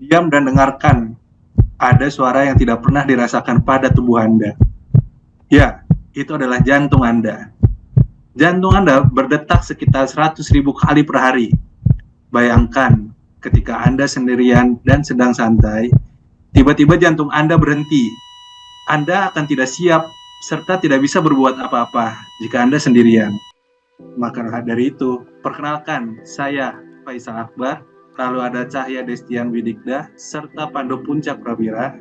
Diam dan dengarkan. Ada suara yang tidak pernah dirasakan pada tubuh Anda. Ya, itu adalah jantung Anda. Jantung Anda berdetak sekitar 100.000 kali per hari. Bayangkan, ketika Anda sendirian dan sedang santai, tiba-tiba jantung Anda berhenti. Anda akan tidak siap serta tidak bisa berbuat apa-apa jika Anda sendirian. Maka dari itu, perkenalkan, saya Faisal Akbar, lalu ada Cahya Destian Widikda, serta Pandu Puncak Prawira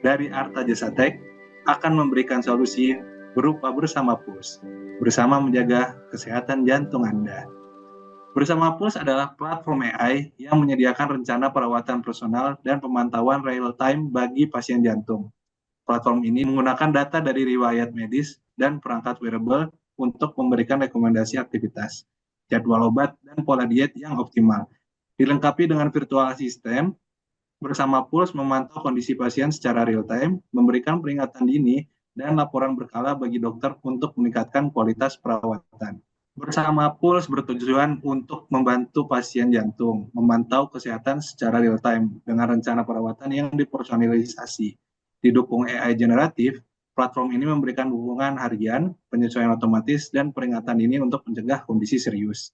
dari Arta Jasa Tech akan memberikan solusi berupa bersama Puls, bersama menjaga kesehatan jantung Anda. Bersama Puls adalah platform AI yang menyediakan rencana perawatan personal dan pemantauan real time bagi pasien jantung. Platform ini menggunakan data dari riwayat medis dan perangkat wearable untuk memberikan rekomendasi aktivitas, jadwal obat, dan pola diet yang optimal. Dilengkapi dengan virtual assistant, bersama Puls memantau kondisi pasien secara real-time, memberikan peringatan dini, dan laporan berkala bagi dokter untuk meningkatkan kualitas perawatan. Bersama Puls bertujuan untuk membantu pasien jantung, memantau kesehatan secara real-time dengan rencana perawatan yang dipersonalisasi. Didukung AI generatif, platform ini memberikan dukungan harian, penyesuaian otomatis, dan peringatan dini untuk mencegah kondisi serius.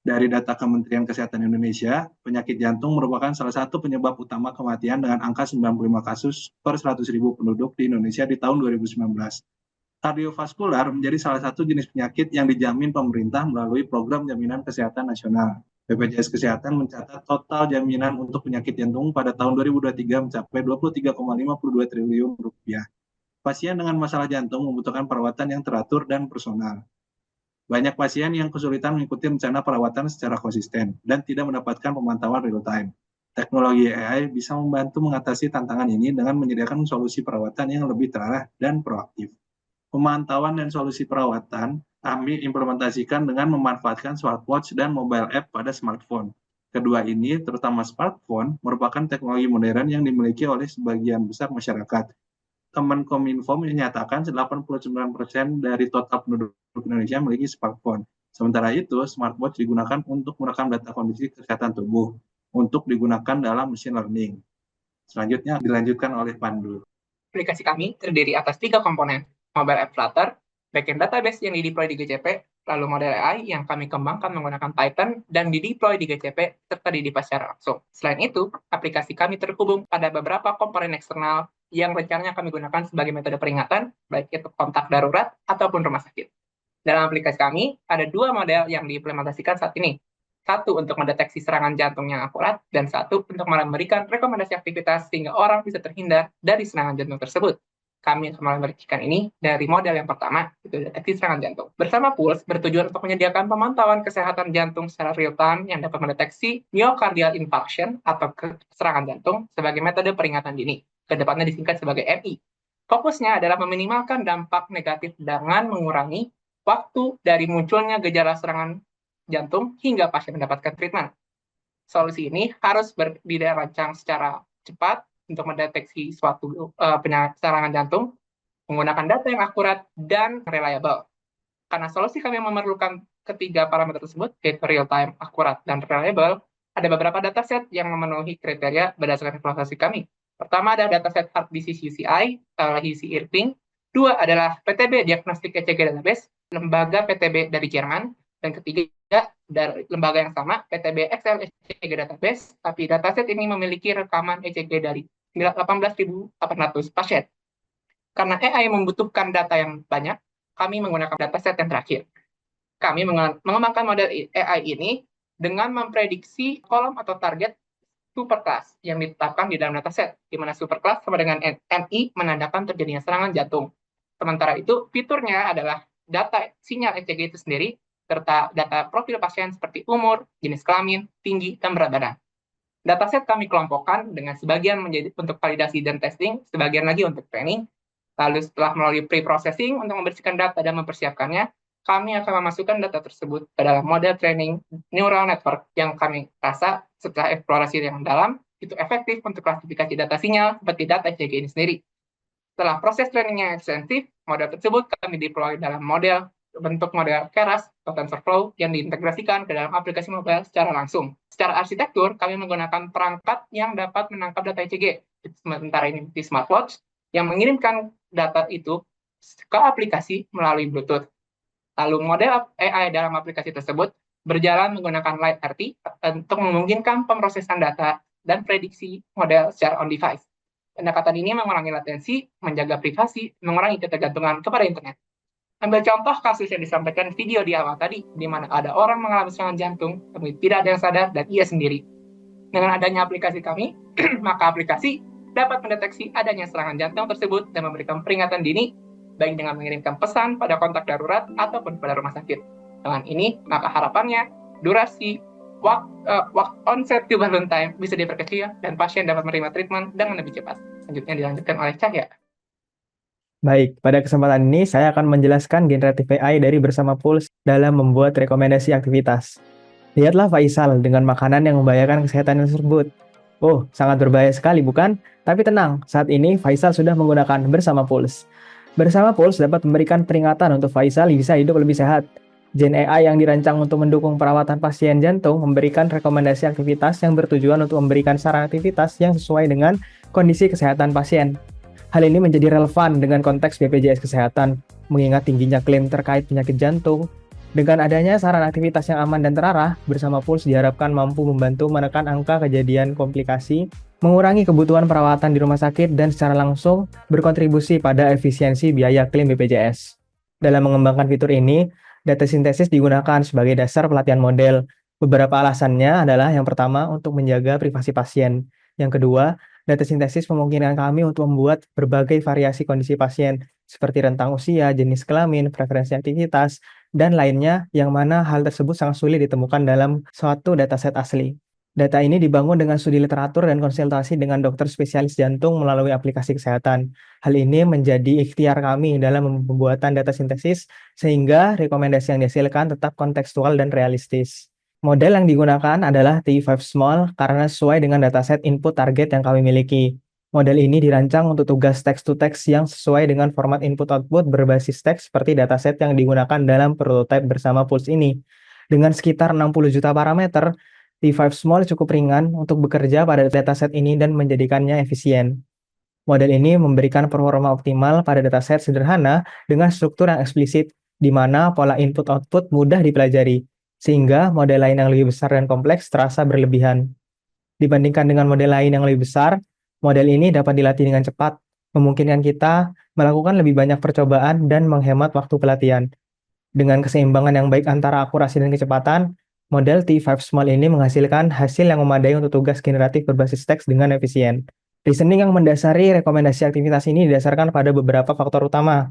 Dari data Kementerian Kesehatan Indonesia, penyakit jantung merupakan salah satu penyebab utama kematian dengan angka 95 kasus per 100.000 penduduk di Indonesia di tahun 2019. Kardiovaskular menjadi salah satu jenis penyakit yang dijamin pemerintah melalui Program Jaminan Kesehatan Nasional. BPJS Kesehatan mencatat total jaminan untuk penyakit jantung pada tahun 2023 mencapai 23,52 triliun rupiah. Pasien dengan masalah jantung membutuhkan perawatan yang teratur dan personal. Banyak pasien yang kesulitan mengikuti rencana perawatan secara konsisten dan tidak mendapatkan pemantauan real-time. Teknologi AI bisa membantu mengatasi tantangan ini dengan menyediakan solusi perawatan yang lebih terarah dan proaktif. Pemantauan dan solusi perawatan kami implementasikan dengan memanfaatkan smartwatch dan mobile app pada smartphone. Kedua ini, terutama smartphone, merupakan teknologi modern yang dimiliki oleh sebagian besar masyarakat. Kemenkominfo menyatakan 89% dari total penduduk Indonesia memiliki smartphone. Sementara itu, smartwatch digunakan untuk merekam data kondisi kesehatan tubuh, untuk digunakan dalam machine learning. Selanjutnya dilanjutkan oleh Pandu. Aplikasi kami terdiri atas 3 komponen, mobile app Flutter, backend database yang dideploy di GCP, lalu model AI yang kami kembangkan menggunakan Python dan dideploy di GCP serta dideploy secara langsung. Selain itu, aplikasi kami terhubung pada beberapa komponen eksternal yang rencananya kami gunakan sebagai metode peringatan, baik itu kontak darurat ataupun rumah sakit. Dalam aplikasi kami, ada 2 model yang diimplementasikan saat ini. Satu untuk mendeteksi serangan jantung yang akurat, dan satu untuk memberikan rekomendasi aktivitas sehingga orang bisa terhindar dari serangan jantung tersebut. Kami akan memberikan ini dari model yang pertama, itu deteksi serangan jantung. Bersama Pulse, bertujuan untuk menyediakan pemantauan kesehatan jantung secara real-time yang dapat mendeteksi myocardial infarction atau serangan jantung sebagai metode peringatan dini. Kedepannya disingkat sebagai MI. Fokusnya adalah meminimalkan dampak negatif dengan mengurangi waktu dari munculnya gejala serangan jantung hingga pasien mendapatkan treatment. Solusi ini harus dirancang secara cepat untuk mendeteksi suatu serangan jantung menggunakan data yang akurat dan reliable. Karena solusi kami memerlukan ketiga parameter tersebut, yaitu real time, akurat, dan reliable, ada beberapa dataset yang memenuhi kriteria berdasarkan evaluasi kami. Pertama adalah dataset Heart Disease UCI, UC Irving. Dua adalah PTB Diagnostic ECG Database, lembaga PTB dari Jerman. Dan ketiga, dari lembaga yang sama, PTB XL ECG Database, tapi dataset ini memiliki rekaman ECG dari 18.800 pasien. Karena AI membutuhkan data yang banyak, kami menggunakan dataset yang terakhir. Kami mengembangkan model AI ini dengan memprediksi kolom atau target superclass yang ditetapkan di dalam dataset, di mana superclass sama dengan MI menandakan terjadinya serangan jantung. Sementara itu, fiturnya adalah data sinyal ECG itu sendiri, serta data profil pasien seperti umur, jenis kelamin, tinggi, dan berat badan. Dataset kami kelompokkan dengan sebagian menjadi untuk validasi dan testing, sebagian lagi untuk training. Lalu setelah melalui pre-processing untuk membersihkan data dan mempersiapkannya, kami akan memasukkan data tersebut ke dalam model training neural network yang kami rasa setelah eksplorasi yang dalam, itu efektif untuk klasifikasi data sinyal seperti data ECG ini sendiri. Setelah proses training yang ekstensif, model tersebut kami deploy dalam model bentuk model Keras atau TensorFlow yang diintegrasikan ke dalam aplikasi mobile secara langsung. Secara arsitektur, kami menggunakan perangkat yang dapat menangkap data ECG, sementara ini di smartwatch, yang mengirimkan data itu ke aplikasi melalui Bluetooth. Lalu model AI dalam aplikasi tersebut berjalan menggunakan Light RT untuk memungkinkan pemrosesan data dan prediksi model secara on-device. Pendekatan ini mengurangi latensi, menjaga privasi, mengurangi ketergantungan kepada internet. Ambil contoh kasus yang disampaikan video di awal tadi, di mana ada orang mengalami serangan jantung, tapi tidak ada yang sadar dan ia sendiri. Dengan adanya aplikasi kami, maka aplikasi dapat mendeteksi adanya serangan jantung tersebut dan memberikan peringatan dini, baik dengan mengirimkan pesan pada kontak darurat ataupun pada rumah sakit. Dengan ini, maka harapannya durasi waktu onset to balloon time bisa diperkecil dan pasien dapat menerima treatment dengan lebih cepat. Selanjutnya dilanjutkan oleh Cahya. Baik, pada kesempatan ini saya akan menjelaskan generatif AI dari Bersama Pulse dalam membuat rekomendasi aktivitas. Lihatlah Faisal dengan makanan yang membahayakan kesehatan tersebut. Oh, sangat berbahaya sekali bukan? Tapi tenang, saat ini Faisal sudah menggunakan Bersama Pulse. Bersama Pulse dapat memberikan peringatan untuk Faisal bisa hidup lebih sehat. Gen AI yang dirancang untuk mendukung perawatan pasien jantung memberikan rekomendasi aktivitas yang bertujuan untuk memberikan saran aktivitas yang sesuai dengan kondisi kesehatan pasien. Hal ini menjadi relevan dengan konteks BPJS Kesehatan, mengingat tingginya klaim terkait penyakit jantung. Dengan adanya saran aktivitas yang aman dan terarah, Bersama Pulse diharapkan mampu membantu menekan angka kejadian komplikasi, mengurangi kebutuhan perawatan di rumah sakit, dan secara langsung berkontribusi pada efisiensi biaya klaim BPJS. Dalam mengembangkan fitur ini, data sintesis digunakan sebagai dasar pelatihan model. Beberapa alasannya adalah yang pertama untuk menjaga privasi pasien. Yang kedua, data sintesis memungkinkan kami untuk membuat berbagai variasi kondisi pasien, seperti rentang usia, jenis kelamin, preferensi aktivitas, dan lainnya yang mana hal tersebut sangat sulit ditemukan dalam suatu dataset asli. Data ini dibangun dengan studi literatur dan konsultasi dengan dokter spesialis jantung melalui aplikasi kesehatan. Hal ini menjadi ikhtiar kami dalam pembuatan data sintesis sehingga rekomendasi yang dihasilkan tetap kontekstual dan realistis. Model yang digunakan adalah TI5 Small karena sesuai dengan dataset input target yang kami miliki. Model ini dirancang untuk tugas text-to-text yang sesuai dengan format input-output berbasis teks seperti dataset yang digunakan dalam prototipe Bersama Pulse ini. Dengan sekitar 60 juta parameter, T5 Small cukup ringan untuk bekerja pada dataset ini dan menjadikannya efisien. Model ini memberikan performa optimal pada dataset sederhana dengan struktur yang eksplisit, di mana pola input-output mudah dipelajari, sehingga model lain yang lebih besar dan kompleks terasa berlebihan. Dibandingkan dengan model lain yang lebih besar, model ini dapat dilatih dengan cepat, memungkinkan kita melakukan lebih banyak percobaan dan menghemat waktu pelatihan. Dengan keseimbangan yang baik antara akurasi dan kecepatan, model T5 Small ini menghasilkan hasil yang memadai untuk tugas generatif berbasis teks dengan efisien. Reasoning yang mendasari rekomendasi aktivitas ini didasarkan pada beberapa faktor utama.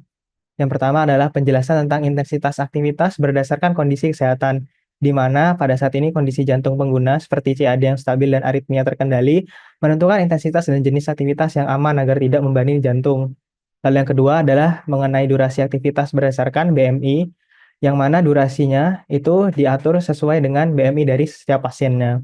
Yang pertama adalah penjelasan tentang intensitas aktivitas berdasarkan kondisi kesehatan, di mana pada saat ini kondisi jantung pengguna seperti CAD yang stabil dan aritmia terkendali menentukan intensitas dan jenis aktivitas yang aman agar tidak membebani jantung. Lalu yang kedua adalah mengenai durasi aktivitas berdasarkan BMI, yang mana durasinya itu diatur sesuai dengan BMI dari setiap pasiennya.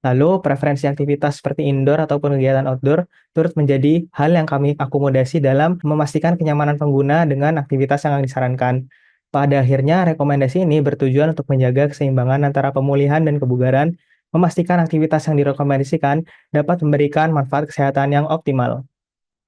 Lalu, preferensi aktivitas seperti indoor ataupun kegiatan outdoor turut menjadi hal yang kami akomodasi dalam memastikan kenyamanan pengguna dengan aktivitas yang disarankan. Pada akhirnya, rekomendasi ini bertujuan untuk menjaga keseimbangan antara pemulihan dan kebugaran, memastikan aktivitas yang direkomendasikan dapat memberikan manfaat kesehatan yang optimal.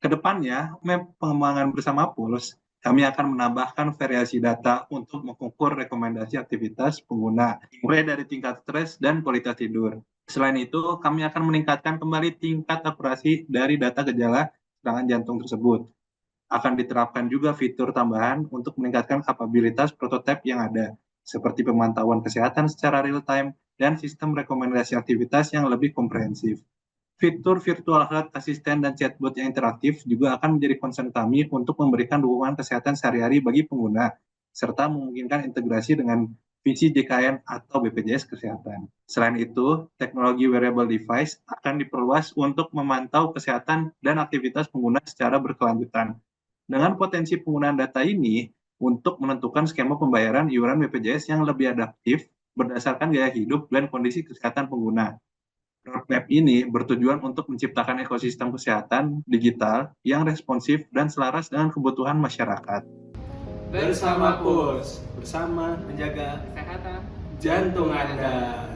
Kedepannya, pengembangan Bersama Pulse, kami akan menambahkan variasi data untuk mengukur rekomendasi aktivitas pengguna, mulai dari tingkat stres dan kualitas tidur. Selain itu, kami akan meningkatkan kembali tingkat akurasi dari data gejala serangan jantung tersebut. Akan diterapkan juga fitur tambahan untuk meningkatkan kapabilitas prototipe yang ada, seperti pemantauan kesehatan secara real-time dan sistem rekomendasi aktivitas yang lebih komprehensif. Fitur virtual health assistant dan chatbot yang interaktif juga akan menjadi concern kami untuk memberikan dukungan kesehatan sehari-hari bagi pengguna, serta memungkinkan integrasi dengan visi JKN atau BPJS Kesehatan. Selain itu, teknologi wearable device akan diperluas untuk memantau kesehatan dan aktivitas pengguna secara berkelanjutan. Dengan potensi penggunaan data ini untuk menentukan skema pembayaran iuran BPJS yang lebih adaptif berdasarkan gaya hidup dan kondisi kesehatan pengguna. Roadmap ini bertujuan untuk menciptakan ekosistem kesehatan digital yang responsif dan selaras dengan kebutuhan masyarakat. Bersama Puls, bersama menjaga kesehatan jantung Anda.